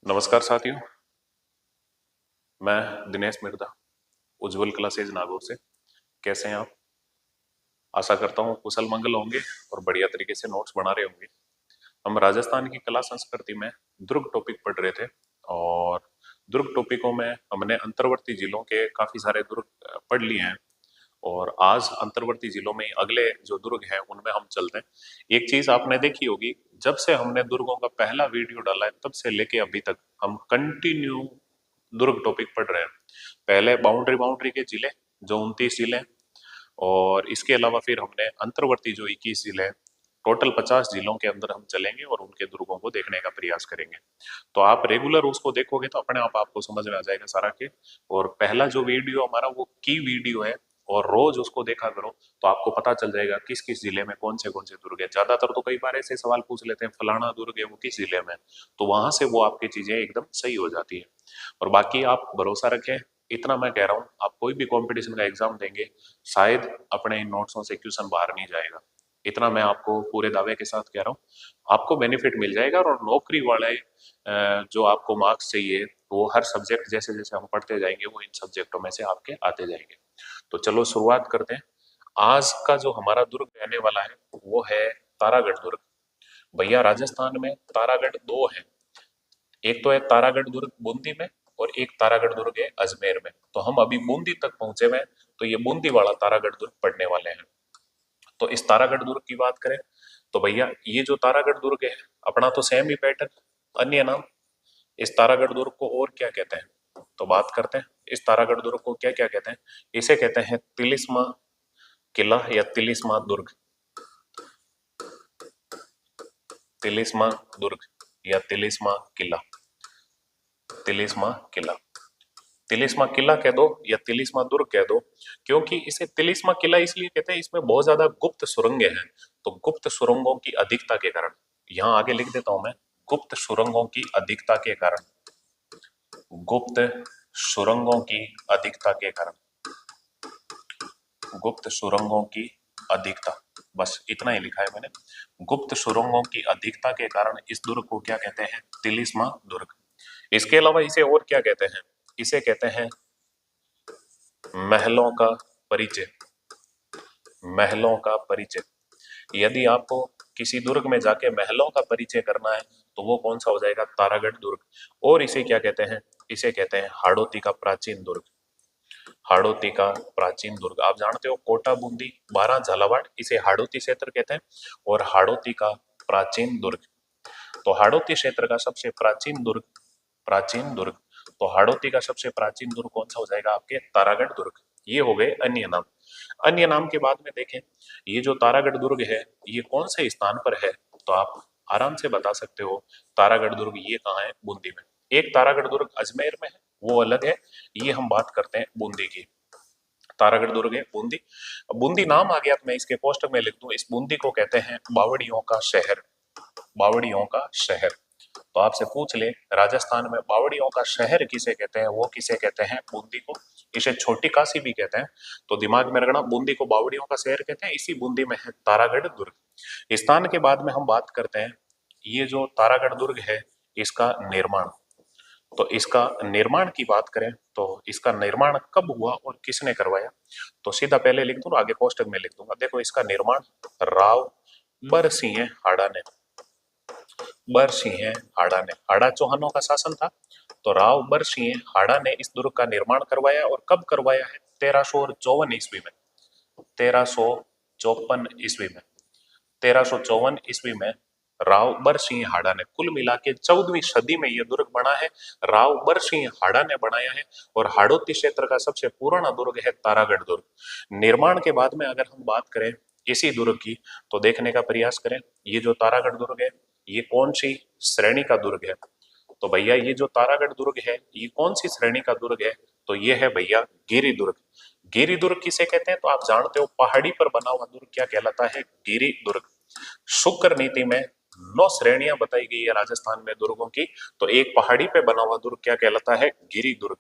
नमस्कार साथियों। मैं दिनेश मिर्धा, उज्जवल क्लासेज नागौर से। कैसे हैं आप? आशा करता हूँ कुशल मंगल होंगे और बढ़िया तरीके से नोट्स बना रहे होंगे। हम राजस्थान की कला संस्कृति में दुर्ग टॉपिक पढ़ रहे थे और दुर्ग टॉपिकों में हमने अंतर्वर्ती जिलों के काफी सारे दुर्ग पढ़ लिए हैं। और आज अंतर्वर्ती जिलों में अगले जो दुर्ग हैं उनमें हम चलते हैं। एक चीज आपने देखी होगी, जब से हमने दुर्गों का पहला वीडियो डाला है तब से लेके अभी तक हम कंटिन्यू दुर्ग टॉपिक पढ़ रहे हैं। पहले बाउंड्री बाउंड्री के जिले जो 29 जिले, और इसके अलावा फिर हमने अंतर्वर्ती जो 21 जिले, टोटल 50 जिलों के अंदर हम चलेंगे और उनके दुर्गों को देखने का प्रयास करेंगे। तो आप रेगुलर उसको देखोगे तो अपने आप आपको समझ में आ जाएगा सारा के। और पहला जो वीडियो हमारा वो की वीडियो है, और रोज उसको देखा करो तो आपको पता चल जाएगा किस किस जिले में कौन से दुर्ग है। ज्यादातर तो कई बार ऐसे सवाल पूछ लेते हैं फलाना दुर्ग है वो किस जिले में, तो वहां से वो आपकी चीजें एकदम सही हो जाती है। और बाकी आप भरोसा रखें, इतना मैं कह रहा हूँ, आप कोई भी कंपटीशन का एग्जाम देंगे शायद अपने इन नोट्सों से क्वेश्चन बाहर नहीं जाएगा। इतना मैं आपको पूरे दावे के साथ कह रहा हूँ। आपको बेनिफिट मिल जाएगा और नौकरी वाले जो आपको मार्क्स चाहिए वो हर सब्जेक्ट जैसे जैसे हम पढ़ते जाएंगे वो इन सब्जेक्टों में से आपके आते जाएंगे। तो चलो शुरुआत करते हैं। आज का जो हमारा दुर्ग रहने वाला है वो है तारागढ़ दुर्ग। भैया राजस्थान में तारागढ़ दो है। एक तो है तारागढ़ दुर्ग बूंदी में, और एक तारागढ़ दुर्ग है अजमेर में। तो हम अभी बूंदी तक पहुंचे हुए हैं, तो ये बूंदी वाला तारागढ़ दुर्ग पढ़ने वाले हैं। तो इस तारागढ़ दुर्ग की बात करें तो भैया ये जो तारागढ़ दुर्ग है अपना तो सेम ही पैटर्न, अन्य नाम। इस तारागढ़ दुर्ग को और क्या कहते हैं तो बात करते हैं। इस तारागढ़ दुर्ग को क्या क्या कहते हैं? इसे कहते हैं तिलिस्मा किला या तिलिस्मा दुर्ग। तिलिस्मा दुर्ग या तिलिस्मा किला। तिलिस्मा किला, तिलिस्मा किला कह दो या तिलिस्मा दुर्ग कह दो। क्योंकि इसे तिलिस्मा किला इसलिए कहते हैं, इसमें बहुत ज्यादा गुप्त सुरंगें हैं। तो गुप्त सुरंगों की अधिकता के कारण, यहां आगे लिख देता हूं मैं, गुप्त सुरंगों की अधिकता के कारण, गुप्त सुरंगों की अधिकता के कारण, गुप्त सुरंगों की अधिकता, बस इतना ही लिखा है मैंने। गुप्त सुरंगों की अधिकता के कारण इस दुर्ग को क्या कहते हैं? तिलिस्मा दुर्ग। इसके अलावा इसे और क्या कहते हैं? इसे कहते हैं महलों का परिचय। महलों का परिचय। यदि आपको किसी दुर्ग में जाके महलों का परिचय करना है तो वो कौन सा हो जाएगा? तारागढ़ दुर्ग। और इसे क्या कहते हैं? इसे कहते हैं हाड़ौती का प्राचीन दुर्ग। हाड़ौती का प्राचीन दुर्ग। आप जानते हो कोटा बूंदी बारां झालावाड़ इसे हाड़ौती क्षेत्र कहते हैं, और हाड़ौती का प्राचीन दुर्ग। तो हाड़ौती क्षेत्र का सबसे प्राचीन दुर्ग, प्राचीन दुर्ग, तो हाड़ौती का सबसे प्राचीन दुर्ग कौन सा हो जाएगा आपके? तारागढ़ दुर्ग। ये हो गए अन्य नाम। अन्य नाम के बाद में देखें, ये जो तारागढ़ दुर्ग है ये कौन से स्थान पर है? तो आप आराम से बता सकते हो तारागढ़ दुर्ग ये कहाँ है? बूंदी में। एक तारागढ़ दुर्ग अजमेर में है, वो अलग है। ये हम बात करते हैं बूंदी की। तारागढ़ दुर्ग है बूंदी। बूंदी नाम आ गया तो मैं इसके पोस्टर में लिख दूं, इस बूंदी को कहते हैं बावड़ियों का शहर। बावड़ियों का शहर। तो आपसे पूछ ले राजस्थान में बावड़ियों का शहर किसे कहते हैं? वो किसे कहते हैं? बूंदी को। इसे छोटी काशी भी कहते हैं। तो दिमाग में रखना, बूंदी को बावड़ियों का शहर कहते हैं, इसी बूंदी में है तारागढ़ दुर्ग। स्थान के बाद में हम बात करते हैं, ये जो तारागढ़ दुर्ग है इसका निर्माण। तो इसका निर्माण की बात करें तो इसका निर्माण कब हुआ और किसने करवाया? तो सीधा पहले लिख दूं, आगे कोष्टक में लिख दूंगा। देखो इसका निर्माण राव बरसिंह हाड़ा ने, बरसिंह हाड़ा ने, हाड़ा चौहानों का शासन था, तो राव बरसिंह हाड़ा ने इस दुर्ग का निर्माण करवाया। और कब करवाया है? 1354 ईस्वी में। 1354 ईस्वी में, 1354 ईस्वी में राव बरसिंह हाड़ा ने, कुल मिला के 14वीं सदी में यह दुर्ग बना है। राव बरसिंह हाड़ा ने बनाया है। और हाड़ौती क्षेत्र का सबसे पुराना दुर्ग है तारागढ़ दुर्ग। निर्माण के बाद में अगर हम बात करें इसी दुर्ग की तो देखने का प्रयास करें, ये जो तारागढ़ दुर्ग है ये कौन सी श्रेणी का दुर्ग है? तो भैया ये जो तारागढ़ दुर्ग है ये कौन सी श्रेणी का दुर्ग है? तो ये है भैया गिरि दुर्ग। गिरि दुर्ग किसे कहते हैं? तो आप जानते हो पहाड़ी पर बना हुआ दुर्ग क्या कहलाता है? गिरि दुर्ग। शुक्र नीति में 9 श्रेणियां बताई गई है राजस्थान में दुर्गों की, तो एक पहाड़ी पे बना हुआ दुर्ग क्या कहलाता है? गिरि दुर्ग।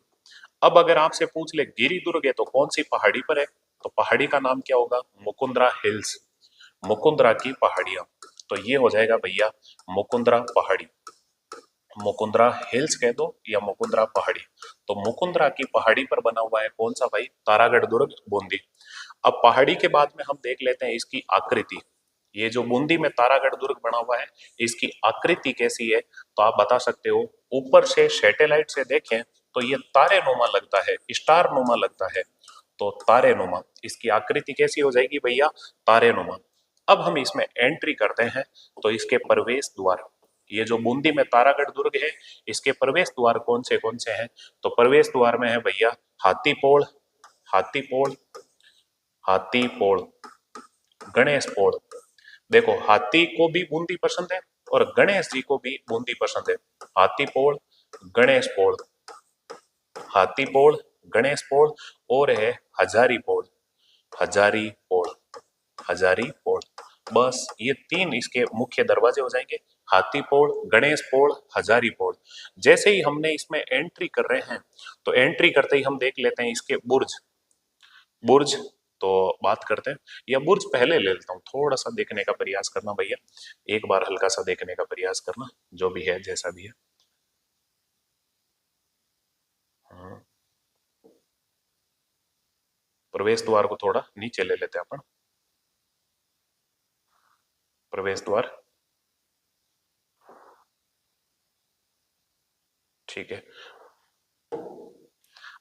अब अगर आपसे पूछ ले गिरि दुर्ग है तो कौन सी पहाड़ी पर है, तो पहाड़ी का नाम क्या होगा? मुकुंदरा हिल्स, मुकुंदरा की पहाड़ियां। तो ये हो जाएगा भैया मुकुंदरा पहाड़ी। मुकुंदरा हिल्स कह दो या मुकुंदरा पहाड़ी। तो मुकुंदरा की पहाड़ी पर बना हुआ है कौन सा भाई? तारागढ़ दुर्ग बूंदी। अब पहाड़ी के बाद में हम देख लेते हैं इसकी आकृति। ये जो बूंदी में तारागढ़ दुर्ग बना हुआ है, इसकी आकृति कैसी है? तो आप बता सकते हो, ऊपर से सैटेलाइट से देखें तो ये तारे नुमा लगता है, स्टार नुमा लगता है। तो तारे नुमा इसकी आकृति कैसी हो जाएगी भैया? तारे नुमा। अब हम इसमें एंट्री करते हैं तो इसके प्रवेश द्वार, ये जो बूंदी में तारागढ़ दुर्ग है, इसके प्रवेश द्वार कौन से हैं? तो प्रवेश द्वार में है भैया हाथीपोड़, हाथीपोड़, हाथीपोड़, गणेश पोड़। देखो हाथी को भी बूंदी पसंद है और गणेश जी को भी बूंदी पसंद है। हाथीपोड़, गणेश पोड़, हाथीपोड़, गणेश पोड़, और है हजारी पोड़, हजारी पोड़, हजारी पोड़। बस ये तीन इसके मुख्य दरवाजे हो जाएंगे, हाथीपोड़, गणेश पोड़, हजारी पोड़। जैसे ही हमने इसमें एंट्री कर रहे हैं तो एंट्री करते ही हम देख लेते हैं इसके बुर्ज, बुर्ज। तो बात करते हैं, या बुर्ज पहले ले लेता हूँ, थोड़ा सा देखने का प्रयास करना भैया, एक बार हल्का सा देखने का प्रयास करना, जो भी है जैसा भी है। हम्म, प्रवेश द्वार को थोड़ा नीचे ले लेते हैं अपन, प्रवेश द्वार, ठीक है।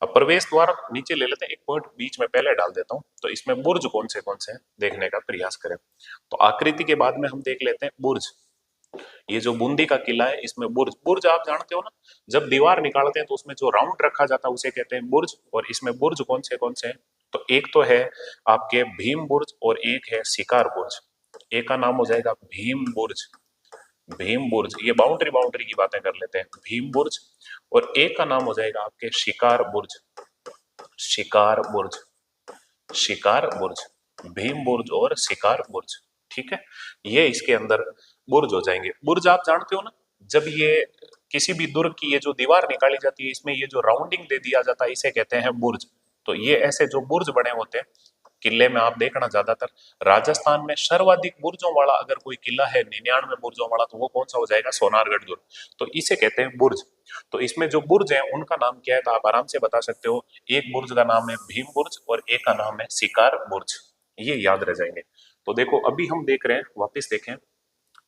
अब प्रवेश द्वार नीचे ले लेते हैं, एक पॉइंट बीच में पहले डाल देता हूं, तो इसमें बुर्ज कौन से हैं देखने का प्रयास करें। तो आकृति के बाद में हम देख लेते हैं बुर्ज। ये जो बूंदी का किला है इसमें बुर्ज, बुर्ज आप जानते हो ना, जब दीवार निकालते हैं तो उसमें जो राउंड रखा जाता है उसे कहते हैं बुर्ज। और इसमें बुर्ज कौन से हैं? तो एक तो है आपके भीम बुर्ज और एक है शिकार बुर्ज। एक का नाम हो जाएगा भीम बुर्ज, भीम बुर्ज, ये बाउंड्री बाउंड्री की बातें कर लेते हैं, भीम बुर्ज। और एक का नाम हो जाएगा आपके शिकार बुर्ज, शिकार बुर्ज, शिकार बुर्ज, भीम बुर्ज और शिकार बुर्ज। ठीक है, ये इसके अंदर बुर्ज हो जाएंगे। बुर्ज आप जानते हो ना, जब ये किसी भी दुर्ग की ये जो दीवार निकाली जाती है, इसमें ये जो राउंडिंग दे दिया जाता है इसे कहते हैं बुर्ज। तो ये ऐसे जो बुर्ज बने होते हैं किले में, आप देखना ज्यादातर राजस्थान में सर्वाधिक बुर्जों वाला अगर कोई किला है 99 बुर्जों वाला, तो वो कौन सा हो जाएगा? सोनारगढ़ दुर्ग। तो इसे कहते हैं बुर्ज। तो इसमें जो बुर्ज है उनका नाम क्या है? तो आप आराम से बता सकते हो, एक बुर्ज का नाम है भीम बुर्ज और एक का नाम है शिकार बुर्ज, ये याद रह जाएंगे। तो देखो अभी हम देख रहे हैं, वापस देखें,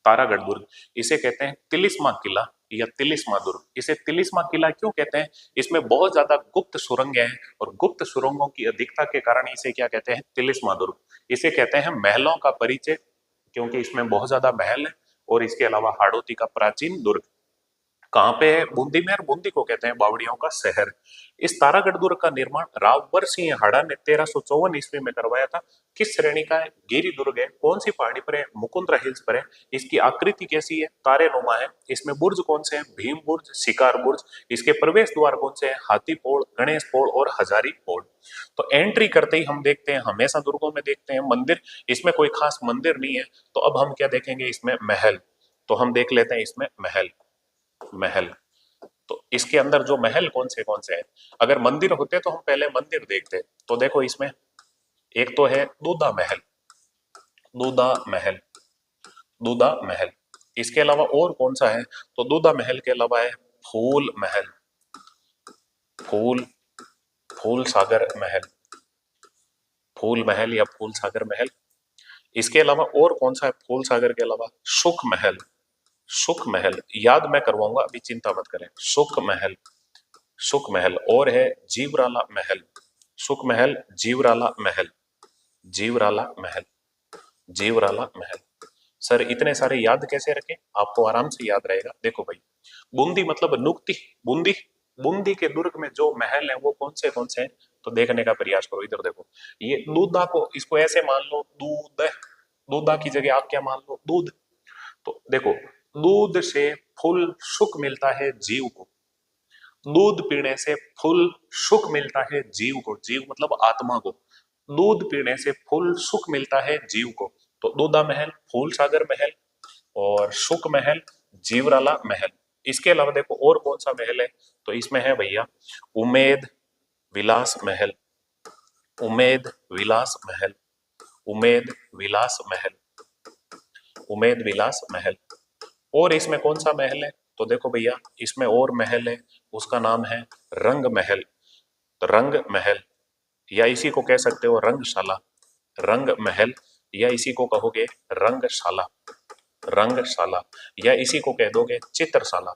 तारागढ़ दुर्ग, इसे कहते हैं तिलिस्मा किला या तिलिस्मा दुर्ग। इसे तिलिस्मा किला क्यों कहते हैं? इसमें बहुत ज्यादा गुप्त सुरंगें हैं और गुप्त सुरंगों की अधिकता के कारण इसे क्या कहते हैं? तिलिस्मा दुर्ग। इसे कहते हैं महलों का परिचय, क्योंकि इसमें बहुत ज्यादा महल है। और इसके अलावा हाड़ौती का प्राचीन दुर्ग कहाँ पे है? बूंदी में, और बूंदी को कहते हैं बावड़ियों का शहर। इस तारागढ़ दुर्ग का निर्माण रावबर सिंह हाड़ा ने 1354 ईस्वी में करवाया था। किस श्रेणी का है? गिरी दुर्ग है। कौन सी पहाड़ी पर है? मुकुंदरा हिल्स पर है। इसकी आकृति कैसी है? तारे नुमा है। इसमें बुर्ज कौन से हैं? भीम बुर्ज, शिकार बुर्ज। इसके प्रवेश द्वार कौन से हैं? हाथी पोड़, गणेश पोड़ और हजारी पोड़। तो एंट्री करते ही हम देखते हैं, हमेशा दुर्गों में देखते हैं मंदिर, इसमें कोई खास मंदिर नहीं है। तो अब हम क्या देखेंगे? इसमें महल। तो हम देख लेते हैं इसमें महल, महल। तो इसके अंदर जो महल कौन से हैं? अगर मंदिर होते तो हम पहले मंदिर देखते। तो देखो इसमें एक तो है दूधा महल, दूधा महल, दूधा महल। इसके अलावा और कौन सा है? तो दूधा महल के अलावा है फूल महल, फूल, फूल सागर महल, फूल महल या फूल सागर महल। इसके अलावा और कौन सा है फूल सागर के अलावा? सुख महल, सुख महल, याद मैं करवाऊंगा, अभी चिंता मत करें। सुख महल, सुख महल। और है जीवराला महल, सुख महल, जीवराला महल, जीवराला महल, जीवराला महल। सर इतने सारे याद कैसे रखें? आपको आराम से याद रहेगा। देखो भाई, बूंदी मतलब नुक्ति, बूंदी, बूंदी के दुर्ग में जो महल है वो कौन से हैं? तो देखने का प्रयास करो, इधर देखो। ये दूधा को, इसको ऐसे मान लो दूध, दूधा की जगह आप क्या मान लो? दूध। तो देखो, दूध से फुल सुख मिलता है जीव को, दूध पीने से फुल सुख मिलता है जीव को, जीव मतलब आत्मा को। दूध पीने से फुल सुख मिलता है जीव को। तो दूधा महल, फूल सागर महल और सुख महल, जीवराला महल। इसके अलावा देखो और कौन सा महल है? तो इसमें है भैया उमेद विलास महल, उमेद विलास महल, उमेद विलास महल, उमेद विलास महल। और इसमें कौन सा महल है? तो देखो भैया इसमें और महल है, उसका नाम है रंग महल। तो रंग महल या इसी को कह सकते हो रंगशाला, रंग महल या इसी को कहोगे रंगशाला, रंगशाला या इसी को कह दोगे चित्रशाला,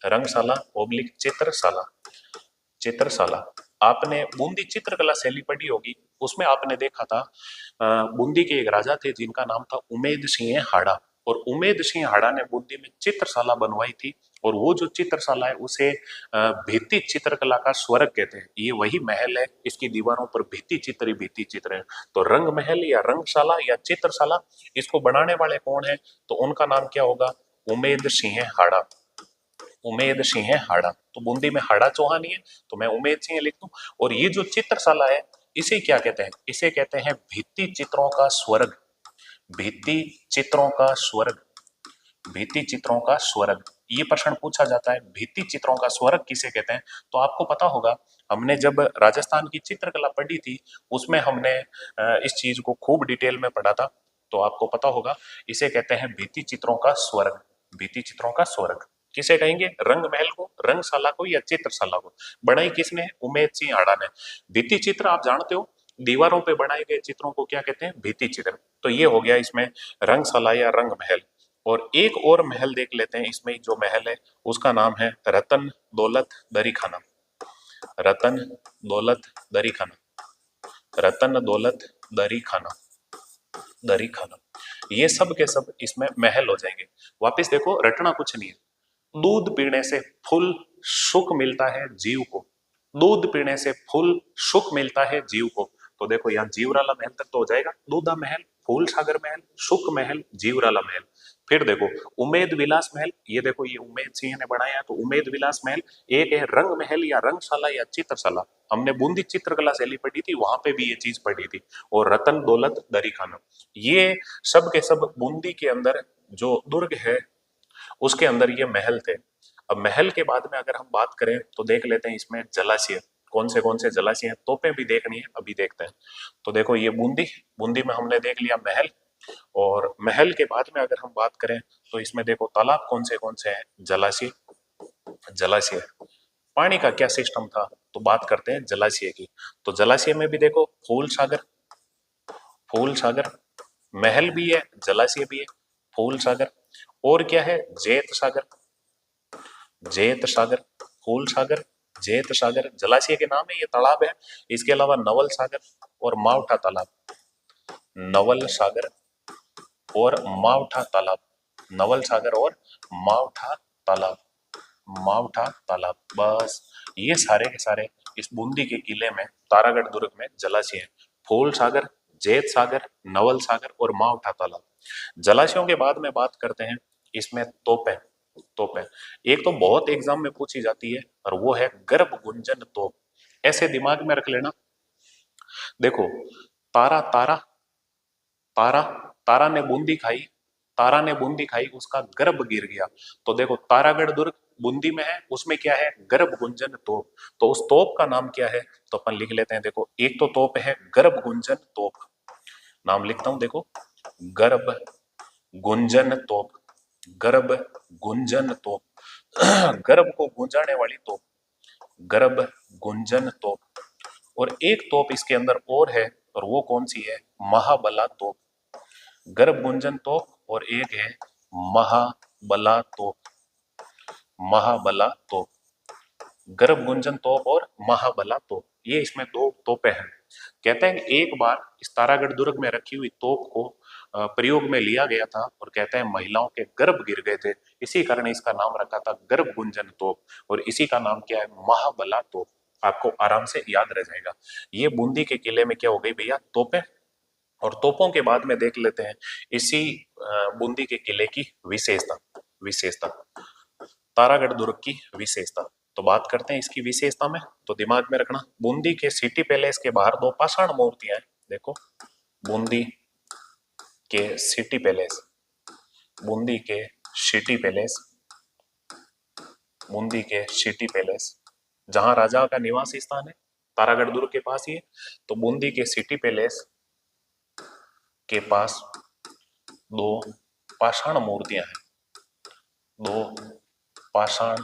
रंगशाला ओब्लिक चित्रशाला, चित्रशाला। आपने बूंदी चित्रकला शैली पढ़ी होगी, उसमें आपने देखा था बूंदी के एक राजा थे जिनका नाम था उमेद सिंह हाड़ा, और उमेद सिंह हाड़ा ने बूंदी में चित्रशाला बनवाई थी, और वो जो चित्रशाला है उसे भित्ति चित्रकला का स्वर्ग कहते हैं। ये वही महल है, इसकी दीवारों पर भित्ति चित्र ही भित्ति चित्र है। तो रंग महल या रंगशाला या चित्रशाला, इसको बनाने वाले कौन है, तो उनका नाम क्या होगा, उमेद सिंह हाड़ा, उमेद सिंह हाड़ा। तो बूंदी में हाड़ा चौहानी है तो मैं उमेद सिंह लिख दूं। और ये जो चित्रशाला है इसे क्या कहते हैं, इसे कहते हैं भित्ति चित्रों का स्वर्ग, भित्ति चित्रों का स्वर्ग, भित्ति चित्रों का स्वर्ग। ये प्रश्न पूछा जाता है भित्ति चित्रों का स्वर्ग किसे कहते हैं। तो आपको पता होगा, हमने जब राजस्थान की चित्रकला पढ़ी थी उसमें हमने इस चीज को खूब डिटेल में पढ़ा था, तो आपको पता होगा इसे कहते हैं भित्ति चित्रों का स्वर्ग, भित्ति चित्रों का स्वर्ग। किसे कहेंगे, रंग महल को, रंगशाला को या चित्रशाला को। बनाई किसने, उमेद सिंह हाड़ा ने। भित्ति चित्र आप जानते हो, दीवारों पे बनाए गए चित्रों को क्या कहते हैं, भित्ति चित्र। तो ये हो गया इसमें रंगशाला या रंग महल। और एक और महल देख लेते हैं, इसमें जो महल है उसका नाम है रतन दौलत दरी खाना, रतन दौलत दरी खाना, रतन दौलत दरी खाना, दरी खाना। ये सब के सब इसमें महल हो जाएंगे। वापिस देखो, रटना कुछ नहीं है। दूध पीने से फुल सुख मिलता है जीव को, दूध पीने से फुल सुख मिलता है जीव को। तो देखो यहाँ जीवराला महल तक तो हो जाएगा, दूधा महल, फूल सागर महल, सुख महल, जीवराला महल। फिर देखो उमेद विलास महल, ये देखो ये उमेद सिंह ने बनाया, तो उमेद विलास महल। एक है रंग महल या रंगशाला या चित्रशाला, हमने बूंदी चित्रकला शैली पढ़ी थी, वहां पे भी ये चीज पढ़ी थी। और रतन दौलत दरी खाना, ये सब के सब बूंदी के अंदर जो दुर्ग है उसके अंदर ये महल थे। अब महल के बाद में अगर हम बात करें तो देख लेते हैं इसमें जलाशय, कौन से जलाशय हैं, तोपें भी देखनी है, अभी देखते हैं। तो देखो ये बूंदी, बूंदी में हमने देख लिया महल, और महल के बाद में अगर हम बात करें तो इसमें देखो तालाब कौन से हैं, जलाशय, जलाशय। पानी का क्या सिस्टम था, तो बात करते हैं जलाशय की। तो जलाशय में भी देखो फूल सागर, फूल सागर, महल भी है, जलाशय भी है, फूल सागर। और क्या है, जेत सागर, जेत सागर, फूल सागर, जेत सागर, जलाशय के नाम है, ये तालाब है। इसके अलावा नवल सागर और मावठा तालाब, नवल सागर और मावठा तालाब, नवल सागर और मावठा तालाब, मावठा तालाब। बस ये सारे के सारे इस बूंदी के किले में, तारागढ़ दुर्ग में जलाशय है। फूल सागर, जेत सागर, नवल सागर और मावठा तालाब। जलाशयों के बाद में बात करते हैं इसमें तोपें, तोपें। एक तो बहुत एग्जाम में पूछी जाती है और वो है गर्भ गुंजन तोप। ऐसे दिमाग में रख लेना, देखो तारा, तारा, तारा, तारा ने बूंदी खाई, तारा ने बूंदी खाई, उसका गर्भ गिर गया। तो देखो तारागढ़ दुर्ग बूंदी में है, उसमें क्या है, गर्भ गुंजन तोप। तो उस तोप का नाम क्या है, तो अपन लिख लेते हैं। देखो एक तो तोप है गर्भ गुंजन तोप, नाम लिखता हूं देखो, गर्भ गुंजन तोप, गर्भ गुंजन तोप, गर्भ को गुंजाने वाली तोप, गर्भ गुंजन तोप। और एक तोप इसके अंदर और है, और वो कौन सी है, महाबला तोप, गर्भ गुंजन तोप, और एक है महाबला तोप, महाबला तोप, गर्भ गुंजन तोप और महाबला तोप, ये इसमें दो तोपें हैं। कहते हैं कि एक बार इस तारागढ़ दुर्ग में रखी हुई तोप को प्रयोग में लिया गया था, और कहते हैं महिलाओं के गर्भ गिर गए थे, इसी कारण इसका नाम रखा था गर्भ गुंजन तोप, और इसी का नाम क्या है, महाबला तोप। आपको आराम से याद रह जाएगा। ये बूंदी के किले में क्या हो गई भैया, तोपें। और तोपों के बाद में देख लेते हैं इसी बूंदी के किले की विशेषता, विशेषता, तारागढ़ दुर्ग की विशेषता। तो बात करते हैं इसकी विशेषता में, तो दिमाग में रखना, बूंदी के सिटी पैलेस के बाहर दो पाषाण मूर्तियां हैं। देखो बूंदी के सिटी पैलेस, बूंदी के सिटी पैलेस, बूंदी के सिटी पैलेस, जहां राजा का निवास स्थान है, तारागढ़ दुर्ग के पास ही है। तो बूंदी के सिटी पैलेस के पास दो पाषाण मूर्तियां हैं, दो पाषाण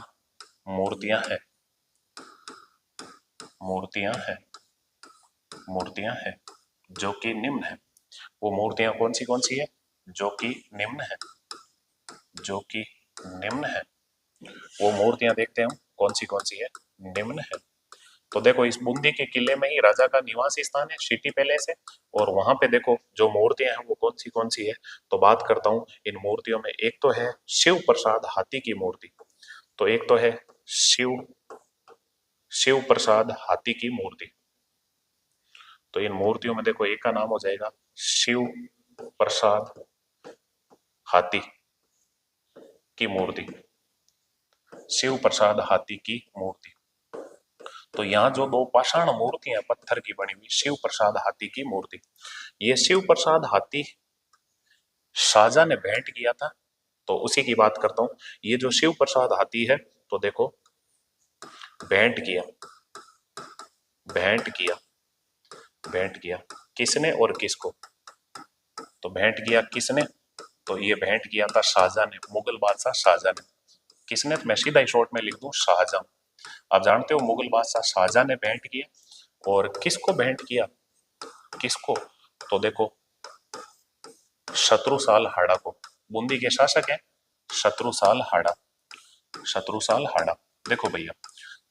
मूर्तियां हैं, मूर्तियां हैं, मूर्तियां हैं जो कि निम्न है। वो मूर्तियां कौन सी है? जो कि निम्न है, जो कि निम्न है। वो मूर्तियां देखते हैं हम कौन सी है, निम्न है। तो देखो इस बूंदी के किले में ही राजा का निवास स्थान है, सिटी पैलेस है, और वहां पे देखो जो मूर्तियां हैं वो कौन सी है। तो बात करता हूं इन मूर्तियों में, एक तो है शिव प्रसाद हाथी की मूर्ति, तो एक तो है शिव शिव प्रसाद हाथी की मूर्ति। तो इन मूर्तियों में देखो एक का नाम हो जाएगा शिव प्रसाद हाथी की मूर्ति, शिव प्रसाद हाथी की मूर्ति। तो यहाँ जो दो पाषाण मूर्तियां पत्थर की बनी हुई शिव प्रसाद हाथी की मूर्ति, ये शिव प्रसाद हाथी शाहजहां ने भेंट किया था, तो उसी की बात करता हूं। ये जो शिव प्रसाद हाथी है, तो देखो भेंट किया, भेंट किया, भेंट किया किसने और किसको? तो भेंट किया किसने? तो ये भेंट किया था शाहजहां ने, मुगल बादशाह शाहजहां ने। किसने? तो मैं सीधा ही शॉर्ट में लिख दूं शाहजहां। आप जानते हो मुगल बादशाह शाहजहां ने भेंट किया, और किसको भेंट किया? किसको? तो देखो शत्रुसाल हाड़ा को। बूंदी के शासक हैं शत्रुसाल हाड़ा, शत्रुसाल हाड़ा। देखो भैया,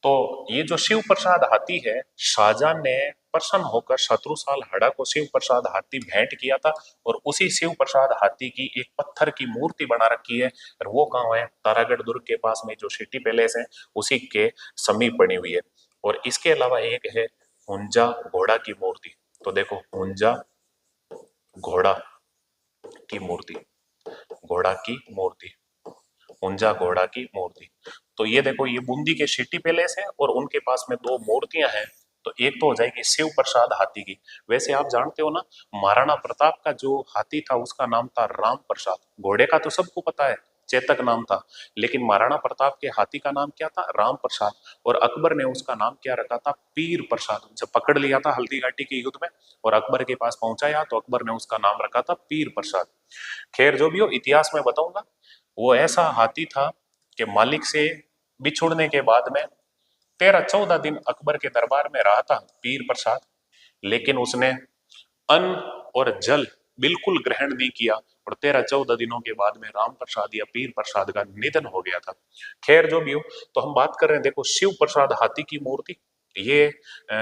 तो ये जो शिव प्रसाद हाथी है, शाहजहां ने प्रसन्न होकर शत्रुसाल हाड़ा को शिव प्रसाद हाथी भेंट किया था, और उसी शिव प्रसाद हाथी की एक पत्थर की मूर्ति बना रखी है, और वो कहाँ है? तारागढ़ दुर्ग के पास में जो सिटी पैलेस है उसी के समीप बनी हुई है। और इसके अलावा एक है हुंजा घोड़ा की मूर्ति। तो देखो हुंजा घोड़ा की मूर्ति, घोड़ा की मूर्ति, हुंजा घोड़ा की मूर्ति। तो ये देखो ये बूंदी के सिटी पैलेस है, और उनके पास में दो मूर्तियां हैं। तो एक तो हो जाएगी शिव प्रसाद हाथी की। वैसे आप जानते हो ना, महाराणा प्रताप का जो हाथी था उसका नाम था राम प्रसाद। घोड़े का तो सबको पता है, चेतक नाम था, लेकिन महाराणा प्रताप के हाथी का नाम क्या था? राम प्रसाद। और अकबर ने उसका नाम क्या रखा था? पीर प्रसाद। जब पकड़ लिया था हल्दी घाटी के युद्ध में और अकबर के पास पहुंचाया, तो अकबर ने उसका नाम रखा था पीर प्रसाद। खैर जो भी हो, इतिहास में बताऊंगा। वो ऐसा हाथी था कि मालिक से बिछुड़ने के बाद में 13-14 दिन अकबर के दरबार में रहा था पीर प्रसाद, लेकिन उसने अन्न और जल बिल्कुल ग्रहण नहीं किया, और 13-14 दिनों के बाद में राम प्रसाद या पीर प्रसाद का निधन हो गया था। खैर जो भी हो, तो हम बात कर रहे हैं, देखो शिव प्रसाद हाथी की मूर्ति। ये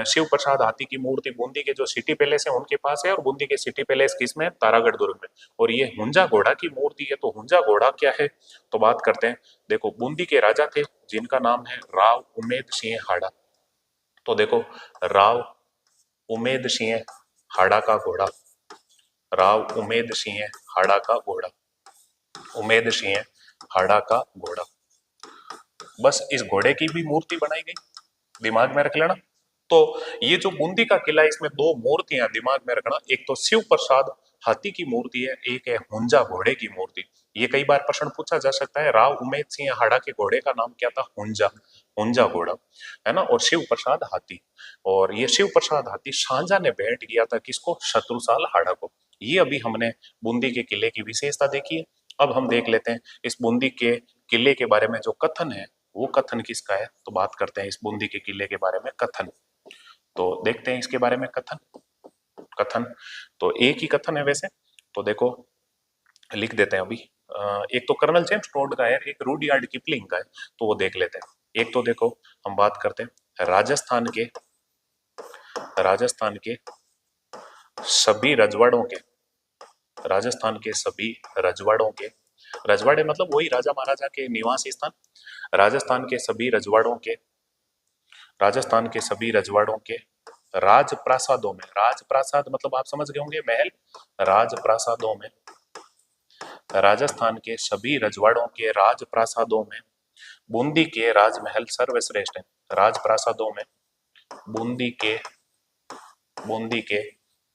शिव प्रसाद हाथी की मूर्ति बूंदी के जो सिटी पैलेस है उनके पास है, और बूंदी के सिटी पैलेस किसमें? तारागढ़ दुर्ग में। और ये हुंजा घोड़ा की मूर्ति है। तो हुंजा घोड़ा क्या है? तो बात करते हैं। देखो बूंदी के राजा थे जिनका नाम है राव उमेद सिंह हाड़ा। तो देखो राव उमेद सिंह हाड़ा का घोड़ा, राव उमेद सिंह हाड़ा का घोड़ा, उमेद सिंह हाड़ा का घोड़ा। बस इस घोड़े की भी मूर्ति बनाई गई, दिमाग में रख लेना। तो ये जो बूंदी का किला है, इसमें दो मूर्तियां दिमाग में रखना, एक तो शिव प्रसाद हाथी की मूर्ति है, एक है हुंजा घोड़े की मूर्ति। ये कई बार प्रश्न पूछा जा सकता है, राव उमेद सिंह हाड़ा के घोड़े का नाम क्या था? हुंजा, हुंजा घोड़ा, है ना। और शिव प्रसाद हाथी, और ये शिव प्रसाद हाथी शाहजहां ने भेंट किया था किसको? शत्रुसाल हाड़ा को। ये अभी हमने बूंदी के किले की विशेषता देखी है। अब हम देख लेते हैं इस बूंदी के किले के बारे में जो कथन है, वो कथन किसका है। तो बात करते हैं इस बूंदी के किले के बारे में कथन। तो देखते हैं इसके बारे में कथन। कथन तो एक ही कथन है वैसे, तो देखो लिख देते हैं अभी। एक तो कर्नल जेम्स टोड का है, एक रूडयार्ड किपलिंग का है, तो वो देख लेते हैं। एक तो देखो हम बात करते हैं राजस्थान के सभी रजवाड़ों के, राजस्थान के सभी रजवाड़ों के, रजवाड़े मतलब वही राजा महाराजा के निवास स्थान। राजस्थान के सभी रजवाड़ों के, राजस्थान के सभी रजवाड़ों के राजप्रासादों में, राजप्रासाद मतलब आप समझ गए होंगे महल, राजप्रासादों में, राजस्थान के सभी रजवाड़ों के राजप्रासादों में बूंदी के राजमहल सर्वश्रेष्ठ हैं। राजप्रासादों में बूंदी के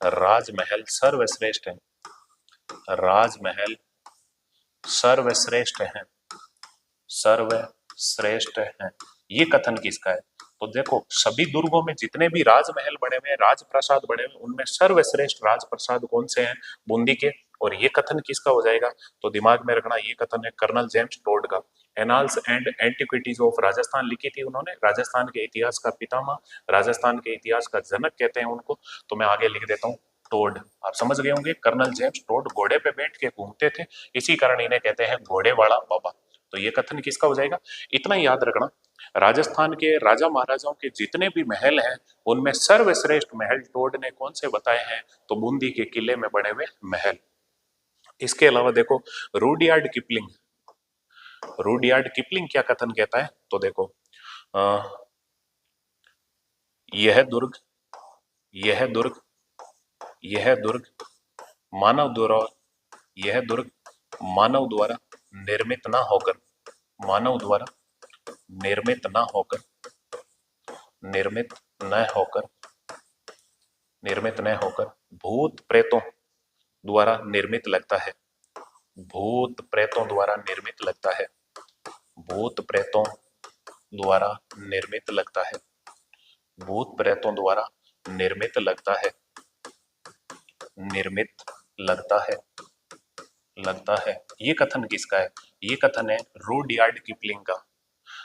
राजमहल सर्वश्रेष्ठ हैं, राजमहल सर्वश्रेष्ठ हैं, सर्वश्रेष्ठ हैं। ये कथन किसका है? तो देखो सभी दुर्गों में जितने भी राजमहल बने हुए हैं, राजप्रासाद बने हुए, उनमें सर्वश्रेष्ठ राजप्रासाद कौन से हैं? बूंदी के। और ये कथन किसका हो जाएगा? तो दिमाग में रखना, ये कथन है कर्नल जेम्स टोड का। Annals and antiquities of Rajasthan लिखी थी उन्होंने, राजस्थान के इतिहास का पितामह, राजस्थान के इतिहास का जनक कहते हैं उनको। तो मैं आगे लिख देता हूँ टोड। आप समझ गए होंगे, कर्नल जेम्स टोड घोड़े पे बैठ के घूमते थे, इसी कारण इन्हें कहते हैं घोड़े वाला बाबा। तो ये कथन किसका हो जाएगा, इतना ही याद रखना, राजस्थान के राजा महाराजाओं के जितने भी महल हैं उनमें सर्वश्रेष्ठ महल टोड ने कौन से बताए हैं, तो बूंदी के किले में बने हुए महल। इसके अलावा देखो रूडयार्ड किपलिंग, रूडयार्ड किपलिंग क्या कथन कहता है, तो देखो यह दुर्ग, यह दुर्ग, यह दुर्ग मानव द्वारा, यह दुर्ग मानव द्वारा निर्मित ना होकर, मानव द्वारा निर्मित ना होकर, निर्मित न होकर, निर्मित न होकर भूत प्रेतों द्वारा निर्मित लगता है, भूत प्रेतों द्वारा निर्मित लगता है, भूत प्रेतों द्वारा निर्मित लगता है, भूत प्रेतों द्वारा निर्मित लगता है, निर्मित लगता है, लगता है। ये कथन किसका है, ये कथन है रूडयार्ड किपलिंग का।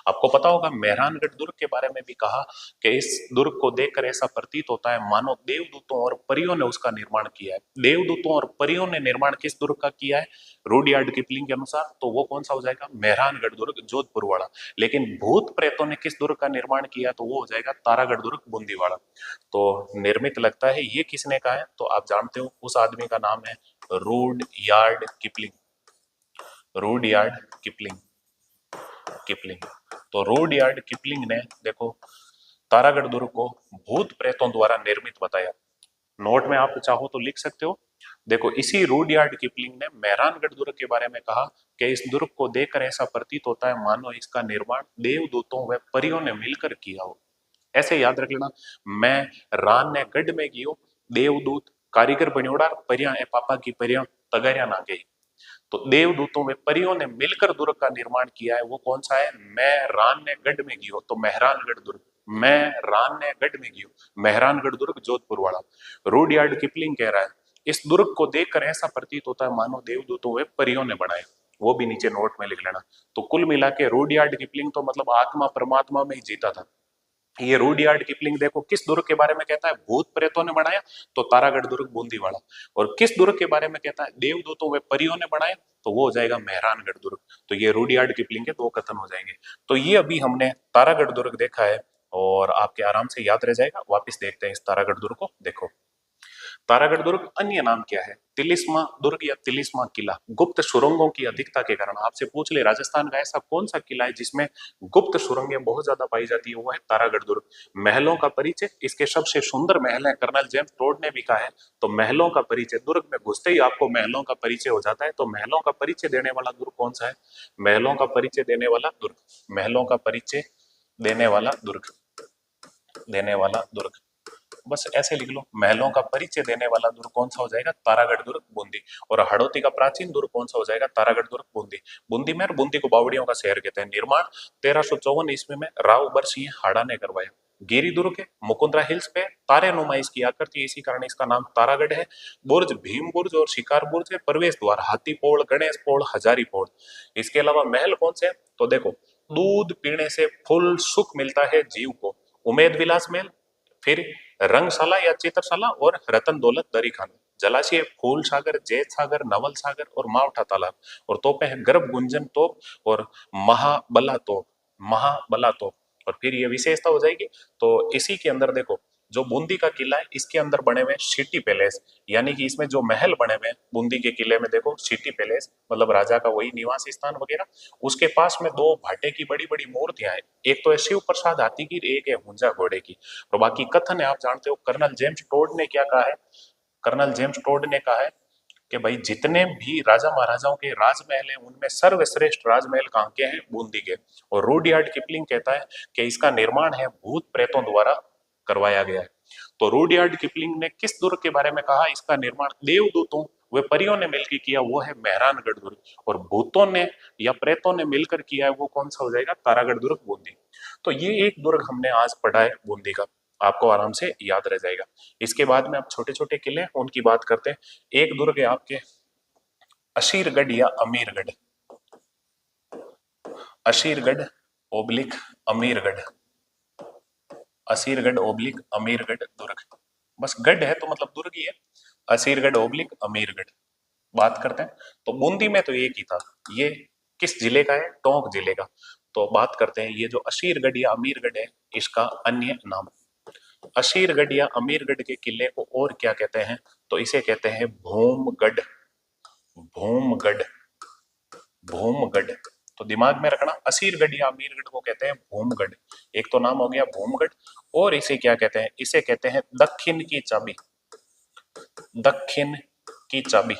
आपको पता होगा मेहरानगढ़ दुर्ग के बारे में भी कहा कि इस दुर्ग को देखकर ऐसा प्रतीत होता है मानो देवदूतों और परियों ने उसका निर्माण किया है। देवदूतों और परियों ने निर्माण किस दुर्ग का किया है, रूडयार्ड किपलिंग के अनुसार, तो वो कौन सा हो जाएगा, मेहरानगढ़ दुर्ग जोधपुर वाला। लेकिन भूत प्रेतों ने किस दुर्ग का निर्माण किया, तो वो हो जाएगा तारागढ़ दुर्ग बूंदी वाला। तो निर्मित लगता है ये किसने कहा है, तो आप जानते हो उस आदमी का नाम है Rudyard Kipling, Rudyard Kipling, Kipling. तो रूडयार्ड किपलिंग ने देखो तारागढ़ दुर्ग को भूत प्रेतों द्वारा निर्मित बताया। नोट में आप चाहो तो लिख सकते हो। देखो इसी रूडयार्ड किपलिंग ने मेहरानगढ़ दुर्ग के बारे में कहा कि इस दुर्ग को देखकर ऐसा प्रतीत होता है मानो इसका निर्माण देवदूतों व परियों ने मिलकर किया हो। ऐसे याद रख लेना, मैं रान ने गढ़ में गियो, देवदूत कारीगर बन्योड़ा, परियां ए पापा की परियां तगरिया ना गई। तो देवदूतों में परियों ने मिलकर दुर्ग का निर्माण किया है, वो कौन सा है, मैं रान ने गढ़ में गियो, तो मेहरानगढ़ दुर्ग, मैं रान ने गढ़ में गियो, मेहरानगढ़ दुर्ग जोधपुर वाला। रूडयार्ड किपलिंग कह रहा है इस दुर्ग को देखकर ऐसा प्रतीत होता है मानो देवदूतों व परियों ने बनाए, वो भी नीचे नोट में लिख लेना। तो कुल मिला के रूडयार्ड किपलिंग तो मतलब आत्मा परमात्मा में ही जीता था। ये रूडयार्ड किपलिंग देखो किस दुर्ग के बारे में कहता है, भूत प्रेतों ने बनाया, तो तारागढ़ दुर्ग बूंदी वाला। और किस दुर्ग के बारे में कहता है, देवदूतों व परियों ने बनाया, तो वो हो जाएगा मेहरानगढ़ दुर्ग। तो ये रूडयार्ड किपलिंग के दो कथन हो जाएंगे। तो ये अभी हमने तारागढ़ दुर्ग देखा है और आपके आराम से याद रह जाएगा। वापिस देखते हैं इस तारागढ़ दुर्ग को। देखो तारागढ़ दुर्ग अन्य नाम क्या है, तिलिस्मा दुर्ग या तिलिस्मा किला। गुप्त सुरंगों की अधिकता के कारण, आपसे पूछ ले राजस्थान का ऐसा कौन सा किला है जिसमें गुप्त सुरंगें बहुत ज्यादा पाई जाती है, वो है तारागढ़ दुर्ग। महलों का परिचय, इसके सबसे सुंदर महल है, कर्नल जेम्स टोड ने भी कहा है। तो महलों का परिचय, दुर्ग में घुसते ही आपको महलों का परिचय हो जाता है। तो महलों का परिचय देने वाला दुर्ग कौन सा है, महलों का परिचय देने वाला दुर्ग, महलों का परिचय देने वाला दुर्ग, देने वाला दुर्ग, बस ऐसे लिख लो, महलों का परिचय देने वाला दुर्ग कौन सा हो जाएगा, तारागढ़ दुर्ग बूंदी। और हड़ौती का प्राचीन दुर्ग कौन सा हो जाएगा, तारागढ़ दुर्ग बूंदी। बूंदी में, बूंदी को बावड़ियों का शहर कहते हैं। निर्माण 1354 ईस्वी में राव उबर सिंह हाड़ा ने करवाया। गिरी दुर्ग है, मुकुंदरा हिल्स पे, तारे नुमा इसकी आकृति है, इसी कारण इसका नाम तारागढ़ है। बुर्ज भीम बुर्ज और शिकार बुर्ज है। प्रवेश द्वार हाथी पोड़, गणेश पोड़, हजारी पोड़। इसके अलावा महल कौन से, तो देखो दूध पीने से फुल सुख मिलता है जीव को, उमेद विलास महल, फिर रंगशाला या चित्रशाला, और रतन दौलत दरी खाना। जलाशय फूल सागर, जैत सागर, नवल सागर और मावठा तालाब। और तोपे हैं गर्भ गुंजन तोप और महाबला तोप, महाबला तोप। और फिर ये विशेषता हो जाएगी। तो इसी के अंदर देखो जो बूंदी का किला है, इसके अंदर बने हुए सिटी पैलेस, यानी कि इसमें जो महल बने हुए हैं बूंदी के किले में, देखो सिटी पैलेस मतलब राजा का वही निवास स्थान वगैरह। उसके पास में दो भाटे की बड़ी बड़ी मूर्तियां हैं, एक तो है शिव प्रसाद हाथी की, एक है हुंजा घोड़े की। और बाकी कथन है आप जानते हो, कर्नल जेम्स टोड ने क्या कहा है, कर्नल जेम्स टोड ने कहा है कि भाई जितने भी राजा महाराजाओं के राजमहल हैं उनमें सर्वश्रेष्ठ राजमहल कहाँ के हैं, बूंदी के। और रूडयार्ड किपलिंग कहता है कि इसका निर्माण है भूत प्रेतों द्वारा करवाया गया है। तो रूडयार्ड किपलिंग ने किस दुर्ग के बारे में कहा, इसका निर्माण देवदूतों वे परियों ने मिलकर किया, वो है मेहरानगढ़ दुर्ग। और भूतों ने या प्रेतों ने मिलकर किया है, वो कौन सा हो जाएगा, तारागढ़ दुर्ग बूंदी। तो ये एक दुर्ग हमने आज पढ़ा है बूंदी का, आपको आराम से याद रह जाएगा। इसके बाद में आप छोटे छोटे किले उनकी बात करते हैं। एक दुर्ग है आपके अशीरगढ़ या अमीरगढ़, असीरगढ़ ओब्लिक अमीरगढ़, असीरगढ़ ओब्लिक अमीरगढ़ दुर्ग। बस गढ़ है तो मतलब दुर्ग ही है। असीरगढ़ ओब्लिक अमीरगढ़। बात करते हैं तो बूंदी में तो एक ही था। ये किस जिले का है? टोंक जिले का। तो बात करते हैं ये जो असीरगढ़ या अमीरगढ़ है इसका अन्य नाम। असीरगढ़ या अमीरगढ़ के किले को और क्या कहते हैं? तो इसे कहते हैं भूमगढ़। भूमगढ़, भूमगढ़। तो दिमाग में रखना, असीरगढ़ या अमीरगढ़ को कहते हैं भूमगढ़। एक तो नाम हो गया भूमगढ़, और इसे क्या कहते हैं? इसे कहते हैं दक्षिण की चाबी। दक्षिण की चाबी,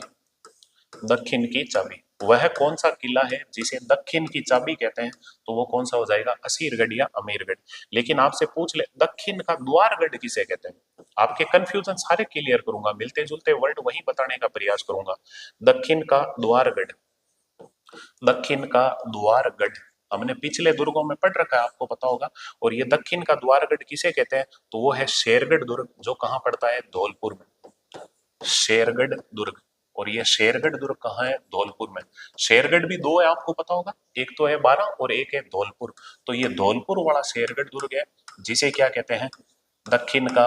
दक्षिण की चाबी। वह कौन सा किला है जिसे दक्षिण की चाबी कहते हैं? तो वो कौन सा हो जाएगा? असीरगढ़ या अमीरगढ़। लेकिन आपसे पूछ ले दक्षिण का द्वारगढ़ किसे कहते हैं? आपके कंफ्यूजन सारे क्लियर करूंगा, मिलते जुलते वर्ड वही बताने का प्रयास करूंगा। दक्षिण का द्वारगढ़, दक्षिण का द्वारगढ़ हमने पिछले दुर्गों में पढ़ रखा है, आपको पता होगा। और ये दक्षिण का द्वारगढ़ किसे कहते हैं? तो वो है शेरगढ़ दुर्ग, जो कहां पड़ता है? धौलपुर में। शेरगढ़ दुर्ग। और ये शेरगढ़ दुर्ग कहाँ है? धौलपुर में। शेरगढ़ भी दो है, आपको पता होगा, एक तो है बारां और एक है धौलपुर। तो ये धौलपुर वाला शेरगढ़ दुर्ग है जिसे क्या कहते हैं? दक्षिण का,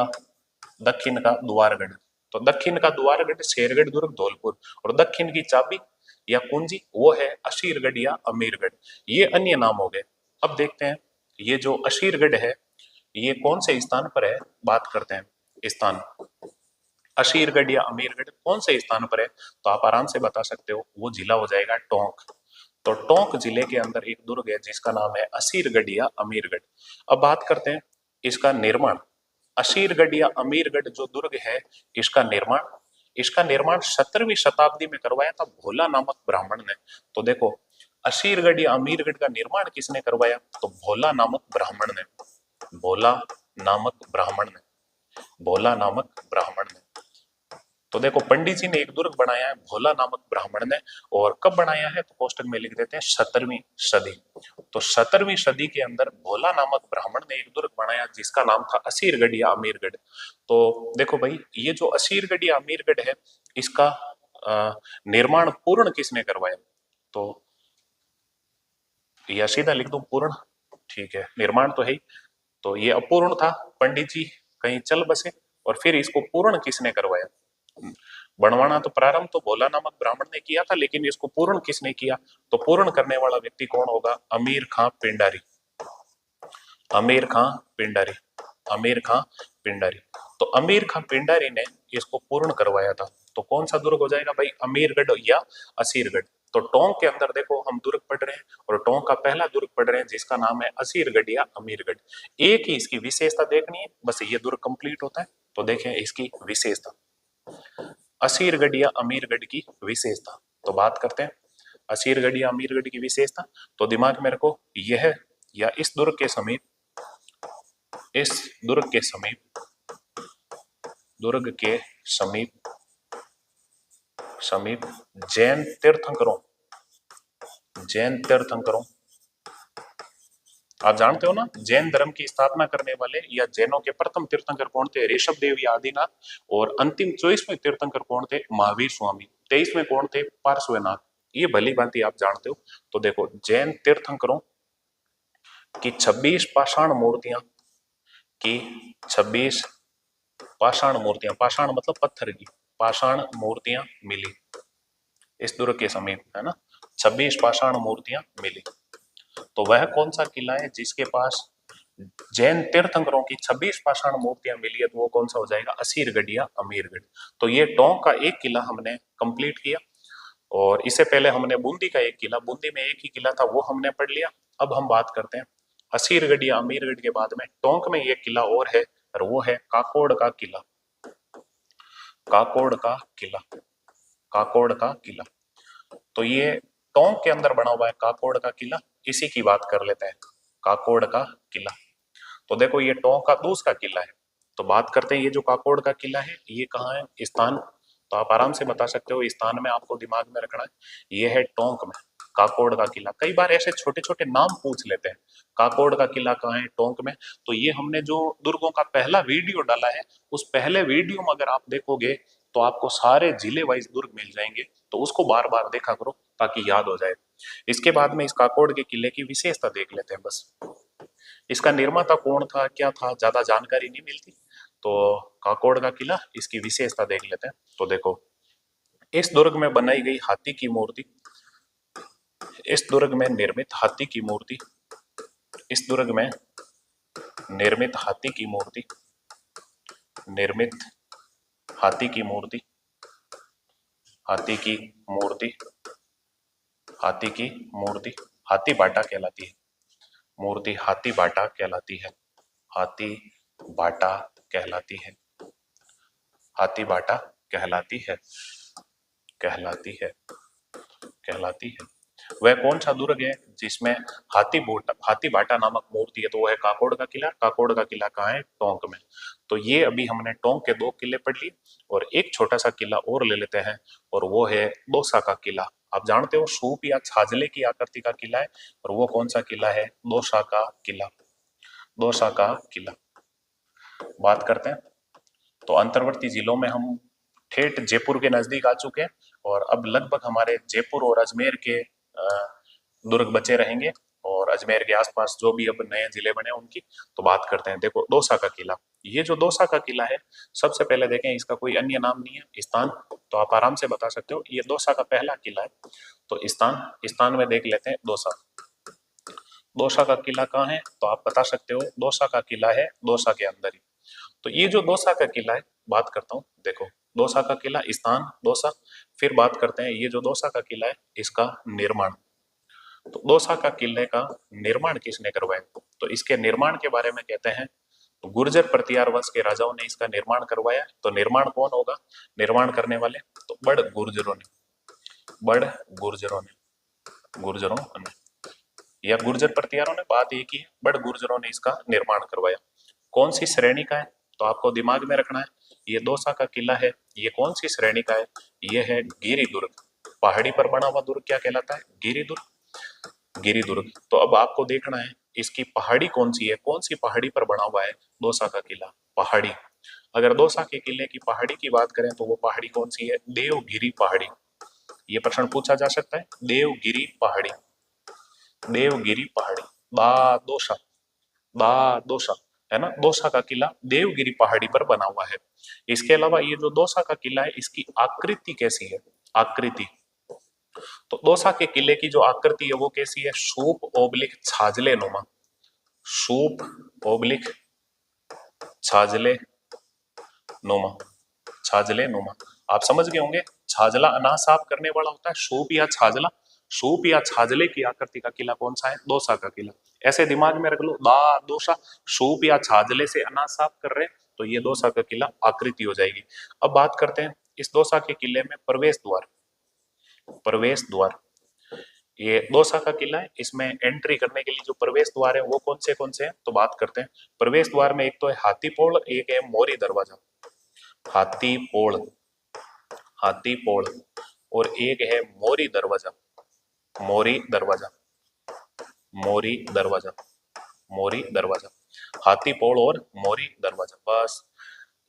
दक्षिण का द्वारगढ़। तो दक्षिण का द्वारगढ़, शेरगढ़ दुर्ग, धौलपुर। और दक्षिण की चाबी या कुंजी वो है असीरगढ़ या अमीरगढ़। ये अन्य नाम हो गए। अब देखते हैं ये जो असीरगढ़ है ये कौन से स्थान पर है? बात करते हैं स्थान। असीरगढ़ या अमीरगढ़ कौन से स्थान पर है? तो आप आराम से बता सकते हो, वो जिला हो जाएगा टोंक। तो टोंक जिले के अंदर एक दुर्ग है जिसका नाम है असीरगढ़ या अमीरगढ़। अब बात करते हैं इसका निर्माण। असीरगढ़ या अमीरगढ़ जो दुर्ग है इसका निर्माण 17वीं शताब्दी में करवाया था भोला नामक ब्राह्मण ने। तो देखो, असीरगढ़ या अमीरगढ़ का निर्माण किसने करवाया? तो भोला नामक ब्राह्मण ने। भोला नामक ब्राह्मण ने, भोला नामक ब्राह्मण ने। तो देखो, पंडित जी ने एक दुर्ग बनाया है भोला नामक ब्राह्मण ने। और कब बनाया है? तो कोष्टक में लिख देते हैं 17वीं सदी। तो 17वीं सदी के अंदर भोला नामक ब्राह्मण ने एक दुर्ग बनाया जिसका नाम था असीरगढ़ या अमीरगढ़। तो देखो भाई, ये जो असीरगढ़ या अमीरगढ़ है इसका निर्माण पूर्ण किसने करवाया? तो या सीधा लिख दूं पूर्ण, ठीक है, निर्माण तो है ही। तो ये अपूर्ण था, पंडित जी कहीं चल बसे और फिर इसको पूर्ण किसने करवाया? बनवाना तो प्रारंभ तो भोला नामक ब्राह्मण ने किया था, लेकिन इसको पूर्ण किसने किया? तो पूर्ण करने वाला व्यक्ति कौन होगा? अमीर खां पिंडारी। अमीर खां पिंडारी, अमीर खां पिंडारी। तो अमीर खां पिंडारी ने इसको पूर्ण करवाया था। तो कौन सा दुर्ग हो जाएगा भाई? अमीरगढ़ या असीरगढ़। तो टोंक के अंदर देखो हम दुर्ग पढ़ रहे हैं और टोंक का पहला दुर्ग पढ़ रहे हैं जिसका नाम है असीरगढ़ या अमीरगढ़। एक ही इसकी विशेषता देखनी है, बस ये दुर्ग कंप्लीट होता है। तो देखें इसकी विशेषता, असीरगढ़ या अमीरगढ़ की विशेषता। तो बात करते हैं असीरगढ़ या अमीरगढ़ की विशेषता। तो दिमाग में रखो, यह या इस दुर्ग के समीप, इस दुर्ग के समीप, दुर्ग के समीप समीप जैन तीर्थंकरों, जैन तीर्थंकरों, आप जानते हो ना जैन धर्म की स्थापना करने वाले या जैनों के प्रथम तीर्थंकर कौन थे? ऋषभ देव या आदिनाथ। और अंतिम 24वें तीर्थंकर कौन थे? महावीर स्वामी। 23वें कौन थे? पार्श्वनाथ। ये भली भांति आप जानते हो। तो देखो, जैन तीर्थंकरों की 26 पाषाण मूर्तियां, की 26 पाषाण मूर्तियां, पाषाण मतलब पत्थर की, पाषाण मूर्तियां मिली इस दुर्ग के समीप, है ना। 26 पाषाण मूर्तियां मिली। तो वह कौन सा किला है जिसके पास जैन तीर्थंकरों की 26 पाषाण मूर्तियां मिली है? तो वो कौन सा हो जाएगा? असीरगढ़ या अमीरगढ़। तो ये टोंक का एक किला हमने कंप्लीट किया। और इससे पहले हमने बूंदी का एक किला, बूंदी में एक ही किला था, वो हमने पढ़ लिया। अब हम बात करते हैं असीरगढ़ या अमीरगढ़ के बाद में टोंक में एक किला और है, और वो है काकोड़ का किला। काकोड़ का किला, काकोड़ का किला। तो ये टोंक के अंदर बना हुआ है काकोड़ का किला, इसी की बात कर लेते हैं, काकोड़ का किला। तो देखो, ये टोंक का दूसरा किला है। तो बात करते हैं ये जो काकोड़ का किला है ये कहाँ है? स्थान तो आप आराम से बता सकते हो, स्थान में आपको दिमाग में रखना है। ये है टोंक में काकोड़ का किला। कई बार ऐसे छोटे छोटे नाम पूछ लेते हैं, काकोड़ का किला कहाँ है? टोंक में। तो ये हमने जो दुर्गों का पहला वीडियो डाला है, उस पहले वीडियो में अगर आप देखोगे तो आपको सारे जिले वाइज दुर्ग मिल जाएंगे। तो उसको बार बार देखा करो ताकि याद हो जाए। इसके बाद में इस काकोड़ के किले की विशेषता देख लेते हैं बस। इसका निर्माता कौन था, क्या था, ज्यादा जानकारी नहीं मिलती, तो काकोड़ का किला, इसकी विशेषता देख लेते हैं। तो देखो, इस दुर्ग में बनाई गई हाथी की मूर्ति, इस दुर्ग में निर्मित हाथी की मूर्ति, इस दुर्ग में निर्मित हाथी की मूर्ति, निर्मित हाथी की मूर्ति, हाथी की मूर्ति, हाथी की मूर्ति हाथी बाटा कहलाती है। मूर्ति हाथी बाटा कहलाती है। हाथी बाटा कहलाती है। हाथी बाटा कहलाती है। कहलाती है। कहलाती है। वह कौन सा दुर्ग है जिसमें हाथी बाटा नामक मूर्ति है? तो वो है काकोड़ का किला। काकोड़ का किला कहाँ है? टोंक में। तो ये अभी हमने टोंक के 2 किले पढ़ लिए, और एक छोटा सा किला और ले लेते हैं, और वो है दौसा का किला। आप जानते हो सूप या छाजले की आकृति का किला है, और वो कौन सा किला है? दौसा का किला। दौसा का किला। बात करते हैं, तो अंतर्वर्ती जिलों में हम ठेठ जयपुर के नजदीक आ चुके हैं, और अब लगभग हमारे जयपुर और अजमेर के दुर्ग बचे रहेंगे, और अजमेर के आसपास जो भी अब नए जिले बने उनकी तो बात करते हैं। देखो, दौसा का किला, ये जो दौसा का किला है, सबसे पहले देखें इसका कोई अन्य नाम नहीं है। स्थान तो आप आराम से बता सकते हो, ये दौसा का पहला किला है। तो स्थान में देख लेते हैं दौसा। दौसा का किला कहाँ है? तो आप बता सकते हो दौसा का किला है दौसा के अंदर ही। तो ये जो दौसा का किला है, बात करता हूँ, देखो दौसा का किला, स्थान दौसा। फिर बात करते हैं ये जो दौसा का किला है, इसका निर्माण। तो दौसा का किले का निर्माण किसने करवाया? तो इसके निर्माण के बारे में कहते हैं, तो गुर्जर प्रतिहार वंश के राजाओं ने इसका निर्माण करवाया। तो निर्माण कौन होगा निर्माण करने वाले? तो बड़ गुर्जरों ने। बड़ गुर्जरों ने। गुर्जरों ने या गुर्जर प्रतिहारों ने, बात एक ही है, बड़ गुर्जरों ने इसका निर्माण करवाया। कौन सी श्रेणी का है? तो आपको दिमाग में रखना है, ये दौसा का किला है, ये कौन सी श्रेणी का है? ये है गिरि दुर्ग। पहाड़ी पर बना हुआ दुर्ग क्या कहलाता है? गिरि दुर्ग। गिरि दुर्ग। तो अब आपको देखना है इसकी पहाड़ी कौन सी है, कौन सी पहाड़ी पर बना हुआ है दौसा का किला? पहाड़ी। अगर दौसा के किले की पहाड़ी की बात करें तो वो पहाड़ी कौन सी है? देवगिरी पहाड़ी। ये प्रश्न पूछा जा सकता है, देवगिरी पहाड़ी। देवगिरी पहाड़ी। दौसा। दौसा है ना, दौसा का किला देवगिरी पहाड़ी पर बना हुआ है। इसके अलावा ये जो दौसा का किला है, इसकी आकृति कैसी है? आकृति, तो दौसा के किले की जो आकृति है वो कैसी है? सूप ओब्लिक छाजले नुमा। सूप ओब्लिक छाजले नुमा। छाजले नुमा। आप समझ गए होंगे, छाजला अनाज साफ करने वाला होता है, सूप या छाजला। सूप या छाजले की आकृति का किला कौन सा है? दौसा का किला। ऐसे दिमाग में रख लो, दौसा, सूप या छाजले से अनाज साफ कर रहे, तो ये दौसा का किला आकृति हो जाएगी। अब बात करते हैं इस दौसा के किले में प्रवेश द्वार। प्रवेश द्वार, ये दौसा का किला है, इसमें एंट्री करने के लिए जो प्रवेश द्वार है वो कौन से हैं? तो बात करते हैं प्रवेश द्वार में। एक तो है हाथीपोड़, एक है मोरी दरवाजा। हाथीपोड़, हाथीपोड़, और एक है मोरी दरवाजा। मोरी दरवाजा। मोरी दरवाजा। मोरी दरवाजा। हाथीपोड़ और मोरी दरवाजा। बस,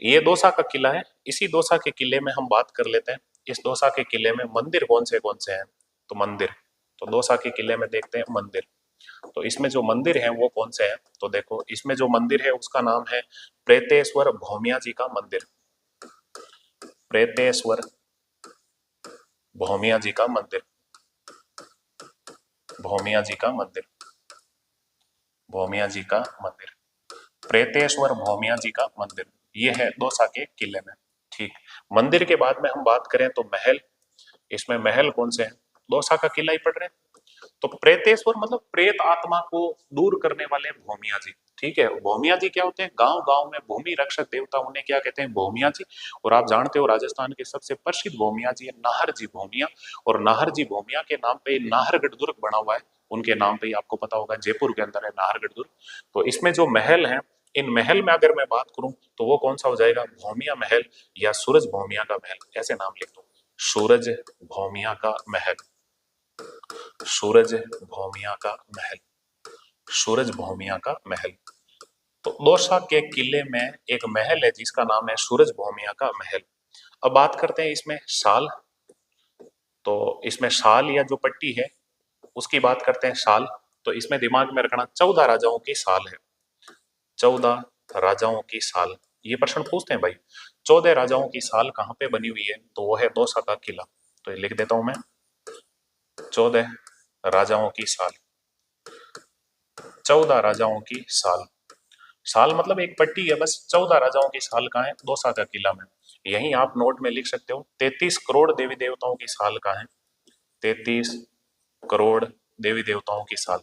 ये दौसा का किला है। इसी दौसा के किले में हम बात कर लेते हैं, इस दौसा के किले में मंदिर कौन से हैं? तो मंदिर, तो दौसा के किले में देखते हैं मंदिर। तो इसमें जो मंदिर है वो कौन से हैं? तो देखो, इसमें जो मंदिर है उसका नाम है प्रेतेश्वर भौमिया जी का मंदिर। प्रेतेश्वर भौमिया जी का मंदिर। भौमिया जी का मंदिर। भौमिया जी का मंदिर। प्रेतेश्वर भौमिया जी का मंदिर, ये है दौसा के किले में। ठीक, मंदिर के बाद में हम बात करें तो महल। इसमें महल कौन से हैं? दौसा का किला ही पढ़ रहे हैं। तो प्रेतेश्वर मतलब प्रेत आत्मा को दूर करने वाले भौमिया जी। ठीक है, भौमिया जी क्या होते हैं? गांव गांव में भूमि रक्षक देवता, उन्हें क्या कहते हैं? भौमिया जी। और आप जानते हो राजस्थान के सबसे प्रसिद्ध भौमिया जी है नाहर जी भौमिया, और नाहर जी भौमिया के नाम पे नाहरगढ़ दुर्ग बना हुआ है, उनके नाम पे ही, आपको पता होगा जयपुर के अंदर है नाहरगढ़ दुर्ग। तो इसमें जो महल है, इन महल में अगर मैं बात करूं तो वो कौन सा हो जाएगा? भौमिया महल या सूरज भौमिया का महल, ऐसे नाम लिख दो, सूरज भौमिया का महल। सूरज भौमिया का महल। सूरज भौमिया का महल। तो दौसा के किले में एक महल है जिसका नाम है सूरज भौमिया का महल। अब बात करते हैं इसमें साल। तो इसमें साल या जो पट्टी है उसकी बात करते हैं साल। तो इसमें दिमाग में रखना 14 राजाओं की साल है, 14 राजाओं की साल। ये प्रश्न पूछते हैं भाई 14 राजाओं की साल कहाँ पे बनी हुई है, तो वो है दौसा का किला। तो ये लिख देता हूं मैं 14 राजाओं की साल, 14 राजाओं की साल। साल मतलब एक पट्टी है बस, 14 राजाओं की साल कहाँ है, दौसा का किला में। यहीं आप नोट में लिख सकते हो 33 करोड़ देवी देवताओं की साल कहाँ है, 33 करोड़ देवी देवताओं की साल,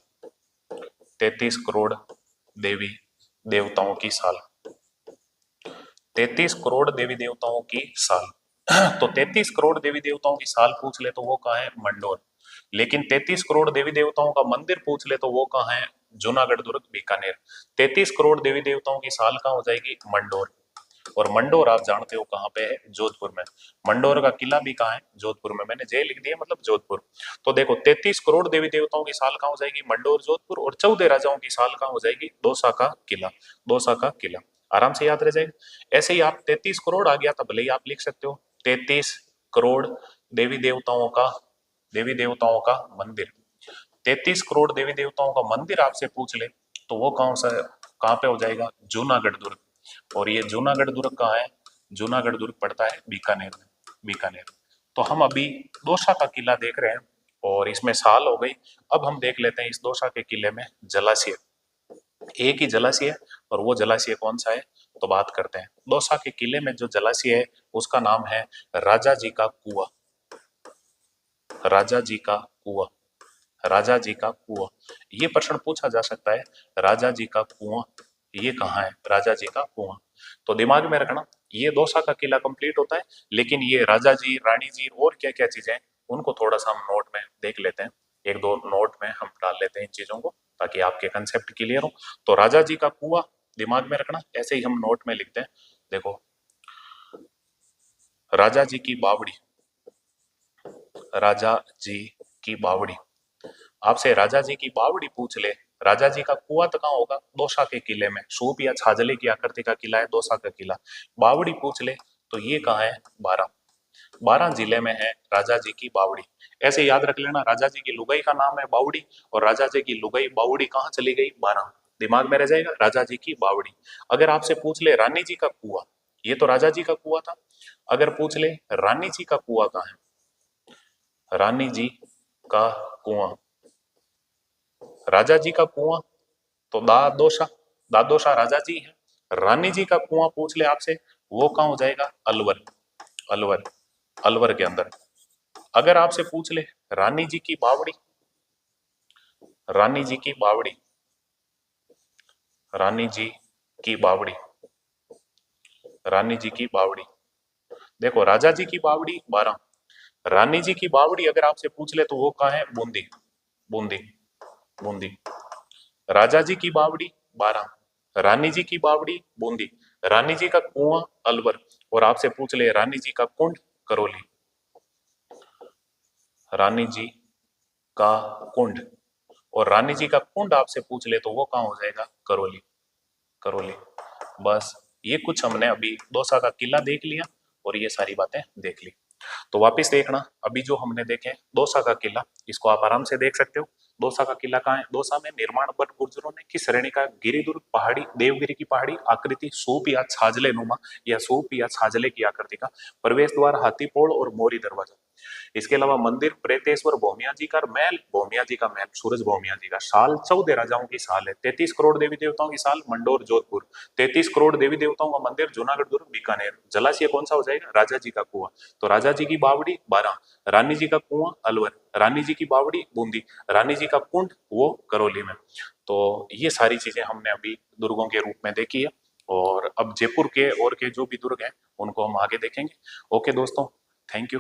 33 करोड़ देवी देवताओं की साल, 33 करोड़ देवी देवताओं की साल। तो 33 करोड़ देवी देवताओं की साल पूछ ले तो वो कहाँ है, मंडोर। लेकिन 33 करोड़ देवी देवताओं का मंदिर पूछ ले तो वो कहाँ है, जूनागढ़ दुर्ग बीकानेर। 33 करोड़ देवी देवताओं की साल कहाँ हो जाएगी, मंडोर। और मंडोर आप जानते हो कहाँ पे है, जोधपुर में। मंडोर का किला भी कहाँ है, जोधपुर में। मैंने जे लिख दिया मतलब जोधपुर। तो देखो 33 करोड़ देवी देवताओं की साल कहाँ हो जाएगी, मंडोर जोधपुर। और 14 राजाओं की साल कहाँ हो जाएगी, दौसा का किला, दौसा का किला। आराम से याद रह जाएगा। ऐसे ही आप 33 करोड़ आ गया था भले ही आप लिख सकते हो 33 करोड़ देवी देवताओं का, देवी देवताओं का मंदिर। 33 करोड़ देवी देवताओं का मंदिर आपसे पूछ ले तो वो कौन सा, कहाँ पे हो जाएगा, जूनागढ़ दुर्ग। और ये जूनागढ़ दुर्ग कहाँ है, जूनागढ़ दुर्ग पड़ता है बीकानेर में, बीकानेर। तो हम अभी दौसा का किला देख रहे हैं और इसमें साल हो गई। अब हम देख लेते हैं इस दौसा के किले में जलाशय, एक ही जलाशय है और वो जलाशय कौन सा है, तो बात करते हैं। दौसा के किले में जो जलाशय है उसका नाम है राजा जी का कुआं, राजा जी का कुआं, राजा जी का कुआं। ये प्रश्न पूछा जा सकता है, राजा जी का कुआं ये कहाँ है, राजा जी का कुआं। तो दिमाग में रखना ये दौसा का किला कंप्लीट होता है, लेकिन ये राजा जी, रानी जी और क्या क्या चीजें उनको थोड़ा सा हम नोट में देख लेते हैं। एक दो नोट में हम डाल लेते हैं इन चीजों को ताकि आपके कंसेप्ट क्लियर हो। तो राजा जी का कुआं दिमाग में रखना, ऐसे ही हम नोट में लिखते हैं। देखो राजा जी की बावड़ी, राजा जी की बावड़ी। आपसे राजा जी की बावड़ी पूछ ले, राजा जी का कुआं तो कहाँ होगा, दौसा के किले में। सूप या छाजले की आकृति का किला है दौसा का किला। बावड़ी पूछ ले तो ये कहाँ है, बारां, बारां जिले में है राजा जी की बावड़ी। ऐसे याद रख लेना, राजा जी की लुगाई का नाम है बावड़ी और राजा जी की लुगाई बावड़ी कहाँ चली गई, बारां। दिमाग में रह जाएगा राजा जी की बावड़ी। अगर आपसे पूछ ले रानी जी का कुआं, ये तो राजा जी का कुआं था। अगर पूछ ले रानी जी का कुआं कहाँ है, रानी जी का कुआं, राजा जी का कुआं तो दादोशा, दादोशा राजा जी है। रानी जी का कुआं पूछ ले आपसे वो कहाँ हो जाएगा, अलवर, अलवर, अलवर के अंदर। अगर आपसे पूछ ले रानी जी की बावड़ी, रानी जी की बावड़ी, रानी जी की बावड़ी, रानी जी की बावड़ी। देखो राजा जी की बावड़ी बारां, रानी जी की बावड़ी अगर आपसे पूछ ले तो वो कहाँ है, बूंदी, बूंदी, बूंदी। राजा जी की बावड़ी बारां, रानी जी की बावड़ी बूंदी, रानी जी का कुआं अलवर। और आपसे पूछ ले रानी जी का कुंड करौली, रानी जी का कुंड। और रानी जी का कुंड आपसे पूछ ले तो वो कहाँ हो जाएगा, करौली, करौली। बस ये कुछ हमने अभी दौसा का किला देख लिया और ये सारी बातें देख ली। तो वापस देखना अभी जो हमने देखे दौसा का किला, इसको आप आराम से देख सकते हो। दौसा का किला कहाँ है, दौसा में निर्माण बन गुर्जरों ने किस श्रेणी का, गिरिदुर्ग पहाड़ी, देवगिरी की पहाड़ी आकृति, सूप या छाजले नुमा या सूप या छाजले की आकृति का, प्रवेश द्वार हाथीपोड़ और मोरी दरवाजा। इसके अलावा मंदिर प्रेतेश्वर भौमिया जी का महल, भौमिया जी का महल, सूरज भौमिया जी का। साल 14 राजाओं की साल है, 33 करोड़ देवी देवताओं की साल मंडोर जोधपुर, 33 करोड़ देवी देवताओं का मंदिर जूनागढ़ दुर्ग बीकानेर। जलाशय कौन सा हो जाएगा, राजा जी का कुआं। तो राजा जी की बावड़ी बारां, रानी जी का कुआं अलवर, रानी जी की बावड़ी बूंदी, रानी जी का कुंड वो करौली में। तो ये सारी चीजें हमने अभी दुर्गों के रूप में देखी है और अब जयपुर के और के जो भी दुर्ग हैं उनको हम आगे देखेंगे। ओके दोस्तों, थैंक यू।